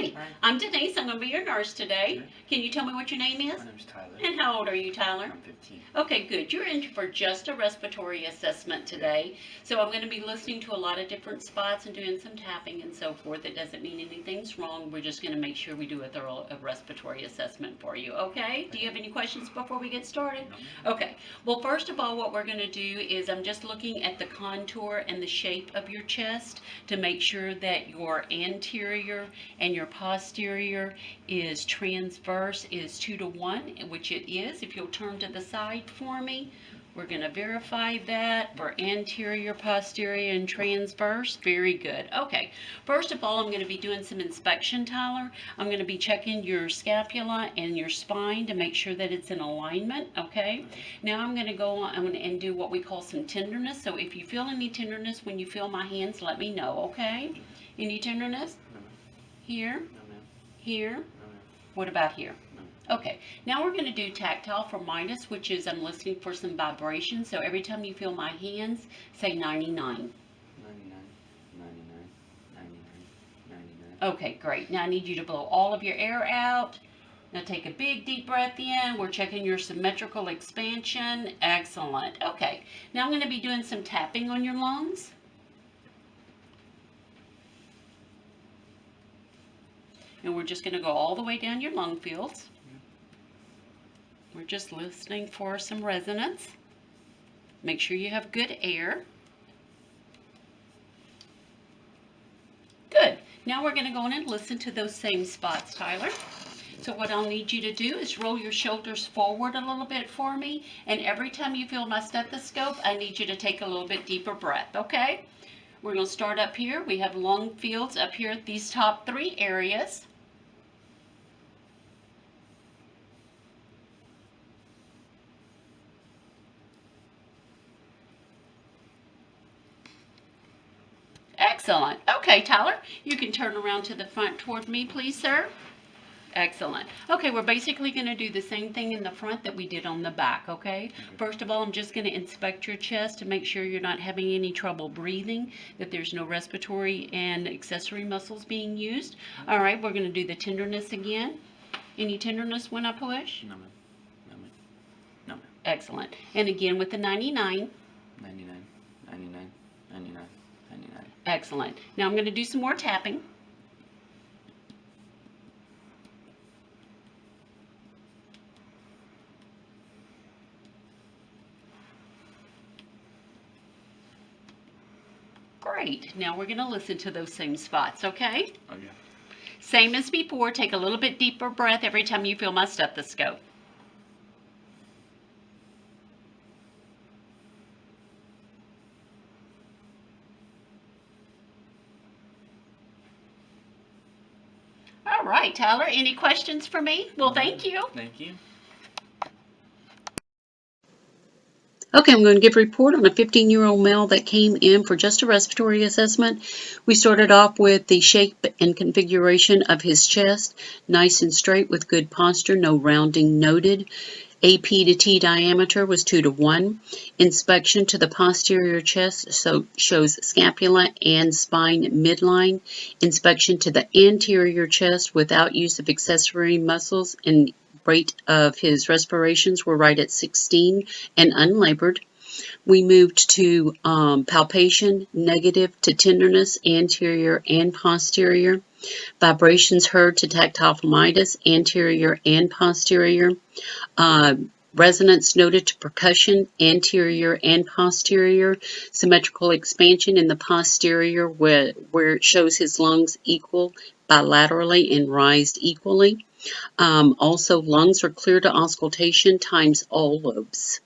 Hi, I'm Denise. I'm going to be your nurse today. Okay. Can you tell me what your name is? My name's Tyler. And how old are you, Tyler? I'm 15. Okay, good. You're in for just a respiratory assessment today. So I'm going to be listening to a lot of different spots and doing some tapping and so forth. It doesn't mean anything's wrong. We're just going to make sure we do a thorough respiratory assessment for you. Okay? Do you have any questions before we get started? No. Okay. Well, first of all, what we're going to do is I'm just looking at the contour and the shape of your chest to make sure that your anterior and your posterior is transverse, is 2 to 1, which it is. If you'll turn to the side for me, we're going to verify that for anterior, posterior, and transverse. Very good. Okay, first of all, I'm going to be doing some inspection, Tyler. I'm going to be checking your scapula and your spine to make sure that it's in alignment, okay? Now I'm going to go on and do what we call some tenderness. So if you feel any tenderness when you feel my hands, let me know, okay? Any tenderness? No. Here? No. Here? No. What about here? No. Okay, now we're going to do tactile for Midas, which is I'm listening for some vibration. So every time you feel my hands, say 99. 99. 99. 99. Okay, great. Now I need you to blow all of your air out. Now take a big deep breath in. We're checking your symmetrical expansion. Excellent. Okay, now I'm going to be doing some tapping on your lungs. And we're just going to go all the way down your lung fields. We're just listening for some resonance. Make sure you have good air. Good. Now we're going to go in and listen to those same spots, Tyler. So what I'll need you to do is roll your shoulders forward a little bit for me. And every time you feel my stethoscope, I need you to take a little bit deeper breath, okay? We're going to start up here. We have lung fields up here at these top 3 areas. Excellent. Okay, Tyler, you can turn around to the front toward me, please, sir. Excellent. Okay, we're basically going to do the same thing in the front that we did on the back, okay? First of all, I'm just going to inspect your chest to make sure you're not having any trouble breathing, that there's no respiratory and accessory muscles being used. All right, we're going to do the tenderness again. Any tenderness when I push? No. No. Excellent. And again with the 99. 99. 99. 99. 99. Excellent. Now I'm going to do some more tapping. Great. Now we're going to listen to those same spots, okay? Okay. Same as before. Take a little bit deeper breath every time you feel my stethoscope. All right, Tyler, any questions for me? Well, thank you. Thank you. Okay, I'm going to give a report on a 15-year-old male that came in for just a respiratory assessment. We started off with the shape and configuration of his chest, nice and straight with good posture, no rounding noted. AP to T diameter was 2 to 1. Inspection to the posterior chest shows scapula and spine midline. Inspection to the anterior chest without use of accessory muscles, and rate of his respirations were right at 16 and unlabored. We moved to palpation, negative to tenderness, anterior and posterior. Vibrations heard to tactile Midas, anterior and posterior. Resonance noted to percussion, anterior and posterior. Symmetrical expansion in the posterior where it shows his lungs equal bilaterally and rised equally. Also, lungs are clear to auscultation times all lobes.